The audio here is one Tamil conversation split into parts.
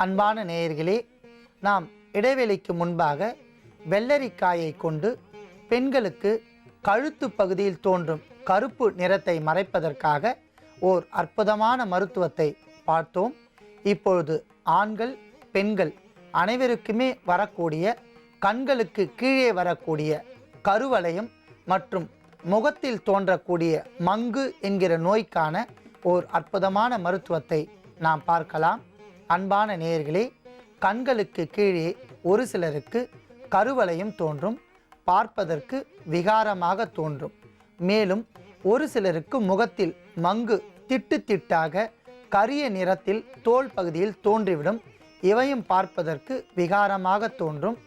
அன்பான நேயர்களே, நாம் இடைவெளிக்கு முன்பாக வெள்ளரிக்காயை கொண்டு பெண்களுக்கு கழுத்து பகுதியில் தோன்றும் கருப்பு நிறத்தை மறைப்பதற்காக ஓர் அற்புதமான மருத்துவத்தை பார்த்தோம். இப்பொழுது ஆண்கள் பெண்கள் அனைவருக்குமே வரக்கூடிய கண்களுக்கு கீழே வரக்கூடிய கருவளையம் மற்றும் முகத்தில் தோன்றக்கூடிய மங்கு என்கிற நோய்க்கான ஓர் அற்புதமான மருத்துவத்தை நாம் பார்க்கலாம். அன்பான நேயர்களே, கண்களுக்கு கீழே ஒரு சிலருக்கு கருவளையம் தோன்றும், பார்ப்பதற்கு விகாரமாக தோன்றும். மேலும் ஒரு சிலருக்கு முகத்தில் மங்கு திட்டு திட்டாக கரிய நிறத்தில் தோல் பகுதியில் தோன்றிவிடும். இவையும் பார்ப்பதற்கு விகாரமாக தோன்றும்.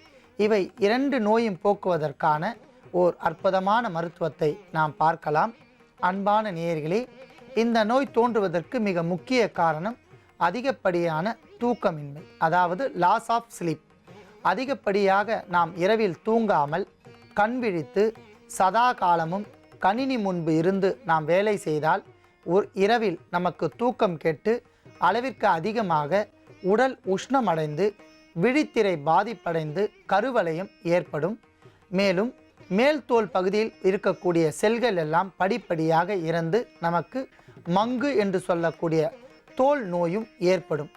இவை இரண்டு நோயும் போக்குவதற்கான ஓர் அற்புதமான மருத்துவத்தை நாம் பார்க்கலாம். அன்பான நேயர்களே, இந்த நோய் தோன்றுவதற்கு மிக முக்கிய காரணம் அதிகப்படியான தூக்கமின்மை, அதாவது லாஸ் ஆஃப் ஸ்லீப். அதிகப்படியாக நாம் இரவில் தூங்காமல் கண் விழித்து சதா காலமும் கணினி முன்பு இருந்து நாம் வேலை செய்தால் இரவில் நமக்கு தூக்கம் கெட்டு அளவிற்கு அதிகமாக உடல் உஷ்ணமடைந்து விழித்திரை பாதிப்படைந்து கருவளையம் ஏற்படும். மேலும் மேல் தோல் பகுதியில் இருக்கக்கூடிய செல்கள் எல்லாம் படிப்படியாக இறந்து நமக்கு மங்கு என்று சொல்லக்கூடிய தோல் நோயும் ஏற்படும்.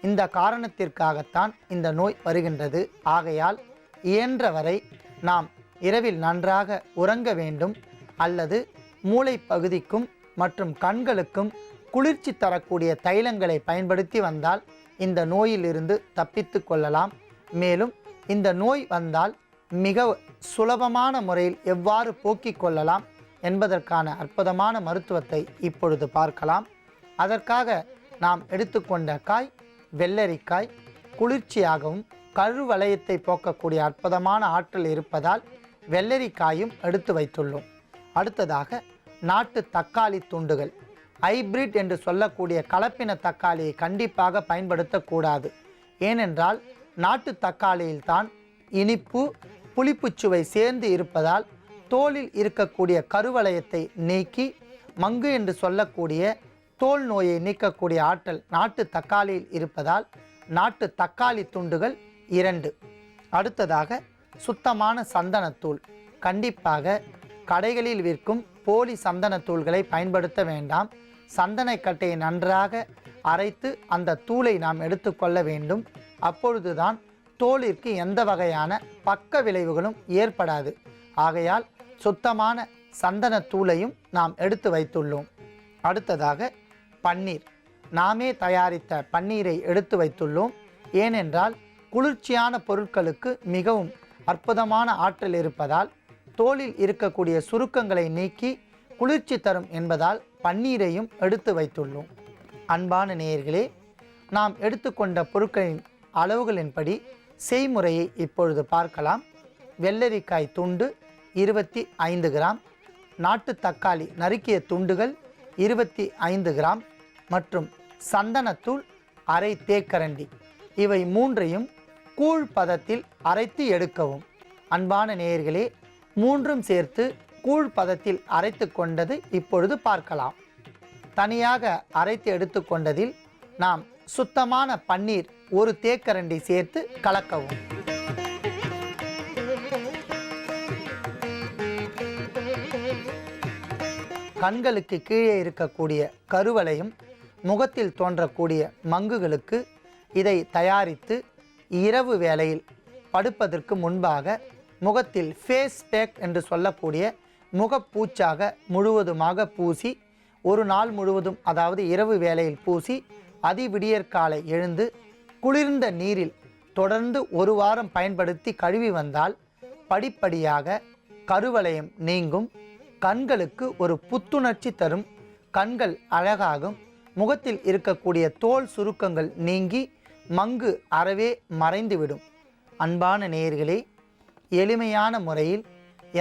இந்த காரணத்திற்காகத்தான் இந்த நோய் வருகின்றது. ஆகையால் இயன்றவரை நாம் இரவில் நன்றாக உறங்க வேண்டும். அல்லது மூளை பகுதிக்கும் மற்றும் கண்களுக்கும் குளிர்ச்சி தரக்கூடிய தைலங்களை பயன்படுத்தி வந்தால் இந்த நோயிலிருந்து தப்பித்து கொள்ளலாம். மேலும் இந்த நோய் வந்தால் மிக சுலபமான முறையில் எவ்வாறு போக்கிக் கொள்ளலாம் என்பதற்கான அற்புதமான மருத்துவத்தை இப்பொழுது பார்க்கலாம். அதற்காக நாம் எடுத்துக்கொண்ட காய் வெள்ளரிக்காய். குளிர்ச்சியாகவும் கருவளையத்தை போக்கக்கூடிய அற்புதமான ஆற்றல் இருப்பதால் வெள்ளரிக்காயும் எடுத்து வைத்துள்ளோம். அடுத்ததாக நாட்டு தக்காளி துண்டுகள். ஹைபிரிட் என்று சொல்லக்கூடிய கலப்பின தக்காளியை கண்டிப்பாக பயன்படுத்தக்கூடாது. ஏனென்றால் நாட்டு தக்காளியில்தான் இனிப்பு புளிப்புச்சுவை சேர்ந்து இருப்பதால் தோலில் இருக்கக்கூடிய கருவளையத்தை நீக்கி மங்கு என்று சொல்லக்கூடிய தோல் நோயை நீக்கக்கூடிய ஆற்றல் நாட்டு தக்காளியில் இருப்பதால் நாட்டு தக்காளி துண்டுகள் 2. அடுத்ததாக சுத்தமான சந்தனத்தூள். கண்டிப்பாக கடைகளில் விற்கும் போலி சந்தனத்தூள்களை பயன்படுத்த வேண்டாம். சந்தனக்கட்டையை நன்றாக அரைத்து அந்த தூளை நாம் எடுத்துக்கொள்ள வேண்டும். அப்பொழுதுதான் தோலிற்கு எந்த வகையான பக்க விளைவுகளும் ஏற்படாது. ஆகையால் சுத்தமான சந்தனத்தூளையும் நாம் எடுத்து வைத்துள்ளோம். அடுத்ததாக பன்னீர். நாமே தயாரித்த பன்னீரை எடுத்து வைத்துள்ளோம். ஏனென்றால் குளிர்ச்சியான பொருட்களுக்கு மிகவும் அற்புதமான ஆற்றல் இருப்பதால் தோலில் இருக்கக்கூடிய சுருக்கங்களை நீக்கி குளிர்ச்சி தரும் என்பதால் பன்னீரையும் எடுத்து வைத்துள்ளோம். அன்பான நேயர்களே, நாம் எடுத்துக்கொண்ட பொருட்களின் அளவுகளின்படி செய்முறையை இப்பொழுது பார்க்கலாம். வெள்ளரிக்காய் துண்டு 25 கிராம், நாட்டு தக்காளி நறுக்கிய துண்டுகள் 25 கிராம் மற்றும் சந்தனத்தூள் அரை தேக்கரண்டி. இவை மூன்றையும் கூழ் பதத்தில் அரைத்து எடுக்கவும். அன்பான நேயர்களே, மூன்றும் சேர்த்து கூழ் பதத்தில் அரைத்து கொண்டது இப்பொழுது பார்க்கலாம். தனியாக அரைத்து எடுத்து கொண்டதில் நாம் சுத்தமான பன்னீர் 1 தேக்கரண்டி சேர்த்து கலக்கவும். கண்களுக்கு கீழே இருக்கக்கூடிய கருவளையம் முகத்தில் தோன்றக்கூடிய மங்குகளுக்கு இதை தயாரித்து இரவு வேளையில் படுப்பதற்கு முன்பாக முகத்தில் ஃபேஸ் பேக் என்று சொல்லக்கூடிய முகப்பூச்சாக முழுவதுமாக பூசி ஒரு நாள் முழுவதும், அதாவது இரவு வேளையில் பூசி அதிவிடியற்காலை எழுந்து குளிர்ந்த நீரில் தொடர்ந்து 1 வாரம் பயன்படுத்தி கழுவி வந்தால் படிப்படியாக கருவளையம் நீங்கும். கண்களுக்கு ஒரு புத்துணர்ச்சி தரும். கண்கள் அழகாகும். முகத்தில் இருக்கக்கூடிய தோல் சுருக்கங்கள் நீங்கி மங்கு அறவே மறைந்துவிடும். அன்பான நேயர்களே, எளிமையான முறையில்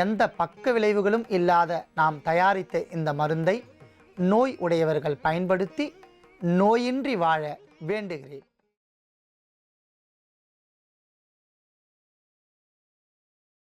எந்த பக்க விளைவுகளும் இல்லாத நாம் தயாரித்த இந்த மருந்தை நோய் உடையவர்கள் பயன்படுத்தி நோயின்றி வாழ வேண்டுகிறேன்.